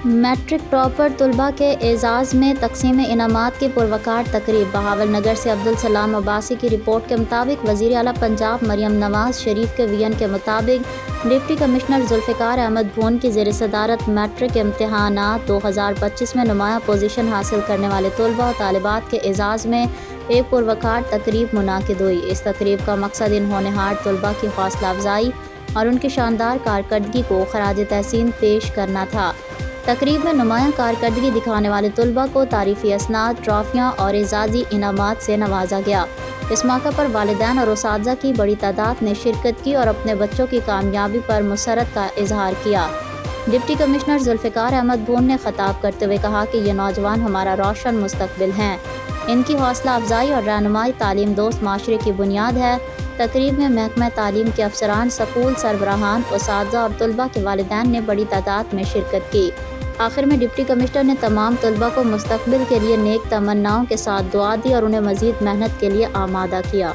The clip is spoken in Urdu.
میٹرک ٹاپر طلباء کے اعزاز میں تقسیم انعامات کی پروقار تقریب۔ بہاول نگر سے عبدالسلام عباسی کی رپورٹ کے مطابق وزیر اعلیٰ پنجاب مریم نواز شریف کے ویژن کے مطابق ڈپٹی کمشنر ذوالفقار احمد بھون کی زیر صدارت میٹرک امتحانات 2025 میں نمایاں پوزیشن حاصل کرنے والے طلباء و طالبات کے اعزاز میں ایک پروقار تقریب منعقد ہوئی۔ اس تقریب کا مقصد ان ہونہار طلباء کی حوصلہ افزائی اور ان کی شاندار کارکردگی کو خراج تحسین پیش کرنا تھا۔ تقریب میں نمایاں کارکردگی دکھانے والے طلباء کو تعریفی اسناد، ٹرافیاں اور اعزازی انعامات سے نوازا گیا۔ اس موقع پر والدین اور اساتذہ کی بڑی تعداد نے شرکت کی اور اپنے بچوں کی کامیابی پر مسرت کا اظہار کیا۔ ڈپٹی کمشنر ذوالفقار احمد بھون نے خطاب کرتے ہوئے کہا کہ یہ نوجوان ہمارا روشن مستقبل ہیں۔ ان کی حوصلہ افزائی اور رہنمائی تعلیم دوست معاشرے کی بنیاد ہے۔ تقریب میں محکمہ تعلیم کے افسران، سکول سربراہان، اساتذہ اور طلباء کے والدین نے بڑی تعداد میں شرکت کی۔ آخر میں ڈپٹی کمشنر نے تمام طلباء کو مستقبل کے لیے نیک تمناؤں کے ساتھ دعا دی اور انہیں مزید محنت کے لیے آمادہ کیا۔